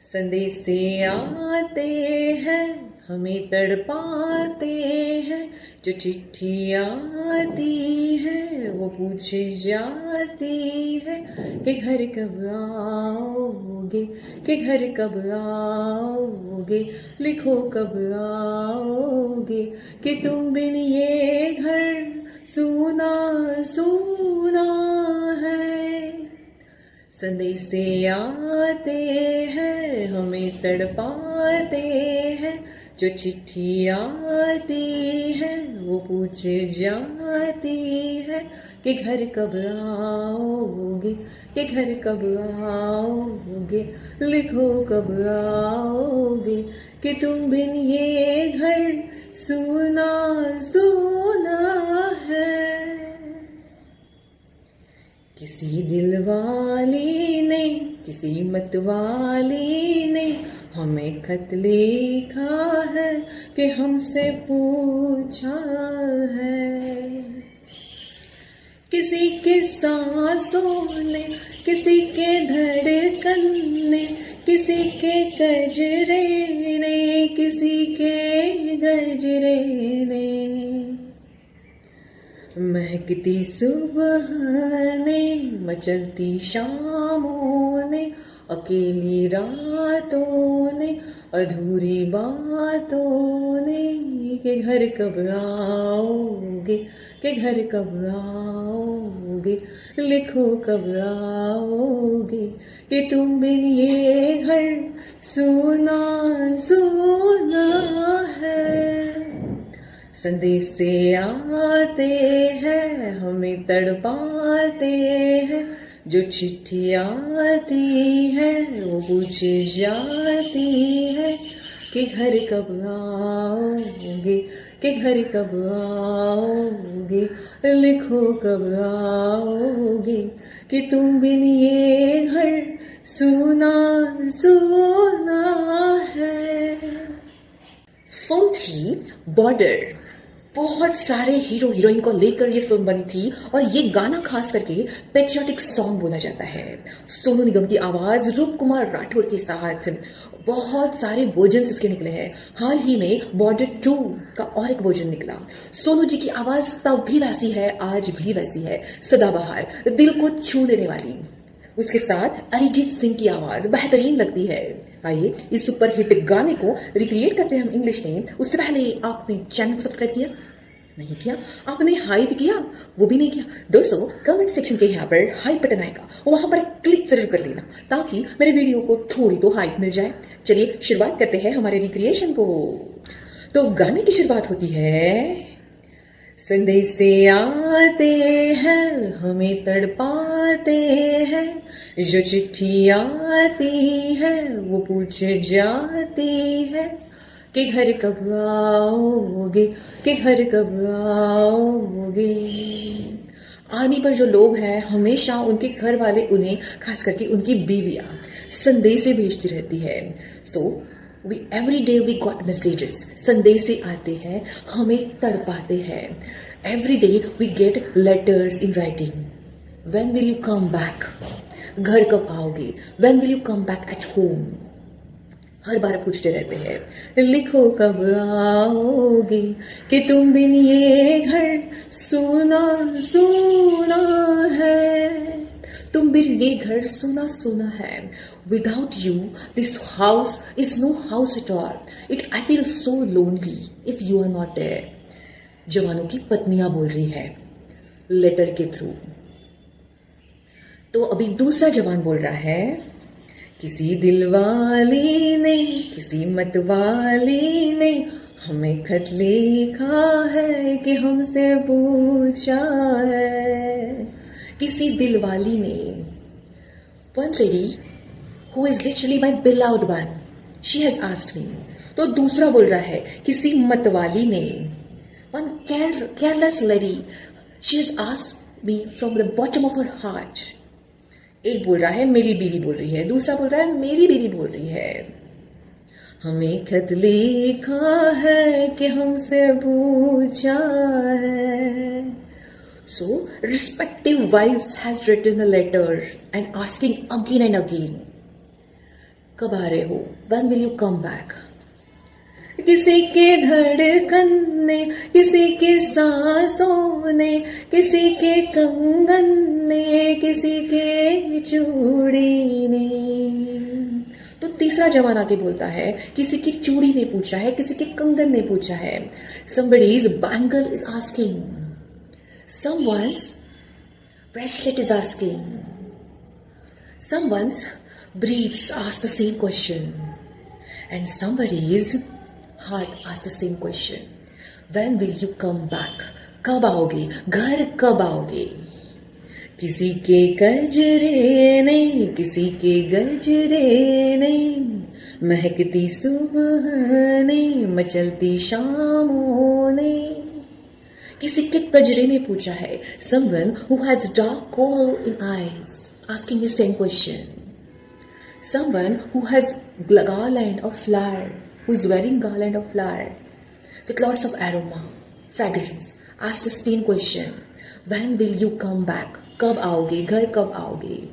संदेश से आते हैं, हमें तड़पाते हैं। जो चिट्ठी आती है वो पूछे जाती है कि घर कब आओगे, कि घर कब आओगे, लिखो कब आओगे, कि तुम बिन ये घर सूना सूना है। संदेश से आते हैं, हमें तड़पाते हैं। जो चिट्ठी आती है वो पूछे जाती है कि घर कब आओगे, कि घर कब आओगे, लिखो कब आओगे, कि तुम बिन ये घर सूना सूना है। किसी दिल वाली ने, किसी मत वाली ने हमें खत लिखा है कि हमसे पूछा है। किसी के सांसों ने, किसी के धड़कन ने, किसी के गजरे ने, किसी के गजरे ने, महकती सुबह ने, मचलती शामों ने, अकेली रातों ने, अधूरी बातों ने, कि घर कब आओगे, कि घर कब आओगे, लिखो कब आओगे, कि तुम बिन ये घर सूना सूना है। संदेश से आते हैं, हमें तड़पाते हैं। जो चिट्ठी आती है वो पूछे जाती है कि घर कब आओगे, कि घर कब आओगे, लिखो कब आओगे, कि तुम बिन ये घर सूना सूना है। फिल्म थी बॉर्डर। बहुत सारे हीरो हीरोइन को लेकर ये फिल्म बनी थी और ये गाना खास करके पेट्रियोटिक सॉन्ग बोला जाता है। सोनू निगम की आवाज रूप कुमार राठौड़ के साथ बहुत सारे वर्जन्स इसके निकले हैं। हाल ही में बॉर्डर 2 का और एक वर्जन निकला। सोनू जी की आवाज तब भी वैसी है, आज भी वैसी है, सदाबहार, दिल को छू लेने वाली। उसके साथ अरिजीत सिंह की आवाज बेहतरीन लगती है। आइए इस सुपर हिट गाने को रिक्रिएट करते हैं हम इंग्लिश में। उससे पहले आपने चैनल को सब्सक्राइब किया? नहीं किया? आपने हाई भी किया? वो भी नहीं किया? दोस्तों कमेंट सेक्शन के यहाँ पर हाई बटन आएगा, वहां पर क्लिक जरूर कर लेना ताकि मेरे वीडियो को थोड़ी तो हाइप मिल जाए। चलिए शुरुआत करते हैं हमारे रिक्रिएशन को। तो गाने की शुरुआत होती है, संदेश से आते हैं, हमें तड़पाते हैं। जो चिट्ठी आती है वो पूछे जाती है कि घर कब आओगे, कि घर कब आओगे। आर्मी पर जो लोग हैं हमेशा उनके घर वाले उन्हें, खास करके उनकी बीवियां, संदेशे भेजती रहती है। सो every day we got messages, संदेश से आते हैं, हमें तड़पाते हैं। Every day we get letters in writing. When will you come back? घर कब आओगे? When will you come back at home? हर बार पूछते रहते हैं, लिखो कब आओगे, कि तुम बिन ये घर सूना सूना है। तुम बिन ये घर सुना सुना है। Without you, this house is no house at all. I feel so lonely if you are not there. जवानों की पत्नियां बोल रही है लेटर के थ्रू। तो अभी दूसरा जवान बोल रहा है, किसी दिल वाली ने, किसी मत वाली ने हमें खत लिखा है कि हमसे पूछा है। किसी दिल वाली ने, one lady who is literally my beloved one, she has asked me. तो दूसरा बोल रहा है, किसी मतवाली ने, one careless lady, she has asked me from the bottom of her heart. एक बोल रहा है मेरी बीवी बोल रही है, दूसरा बोल रहा है मेरी बीवी बोल रही है। हमें खत लिखा है कि हमसे पूछा है। So, respective wives has written a letter and asking again and again, कब आ रहे हो? When will you come back? किसी के धड़कन ने, किसी के सांसों ने, किसी के कंगन ने, किसी के चूड़ी ने। तो तीसरा जवान आके बोलता है, किसी की चूड़ी ने पूछा है, किसी के कंगन ने पूछा है। Somebody's bangle is asking. Someone's bracelet is asking. Someone's breaths ask the same question. And somebody's heart asks the same question. When will you come back? कब आओगे? घर कब आओगे? किसी के गजरे नहीं, किसी के गजरे नहीं, महकती सुबह नहीं, मचलती शामों ने। किसी के गजरे ने पूछा है, someone who has dark coal in eyes asking the same question. Someone who has garland of flower, who is wearing garland of flower with lots of aroma, fragrance, ask the same question. When will you come back? कब आओगे? घर कब आओगे?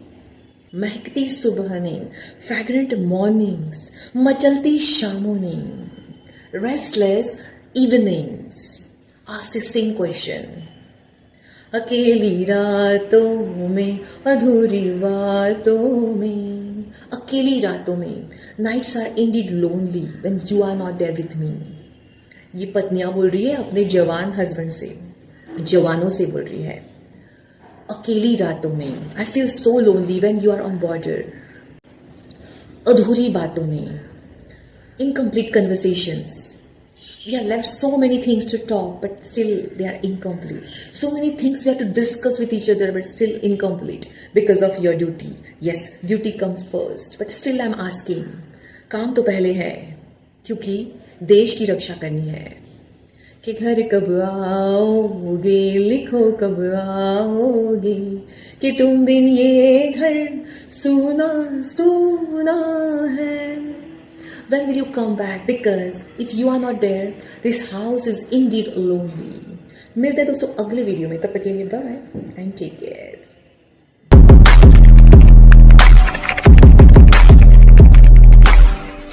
महकती सुबह ने, fragrant mornings, मचलती शामों ने, restless evenings, ask the same question. अकेली रातों में, अधूरी बातों में, अकेली रातों में, nights are indeed lonely when you are not there with me. ये पत्नियां बोल रही है अपने जवान हस्बैंड से, जवानों से बोल रही है। अकेली रातों में, I feel so lonely when you are on border. अधूरी बातों में, incomplete conversations. We have left so many things to talk, but still they are incomplete. So many things we have to discuss with each other, but still incomplete because of your duty. Yes, duty comes first, but still I'm asking. काम तो पहले है, क्योंकि देश की रक्षा करनी है। कि घर कब आओगे, लिखो कब आओगे, कि तुम बिन ये घर सूना सूना है। When will you come back? Because if you are not there, this house is indeed lonely. मिलते हैं दोस्तों अगले वीडियो में, तब तक के लिए बाय एंड टेक केयर।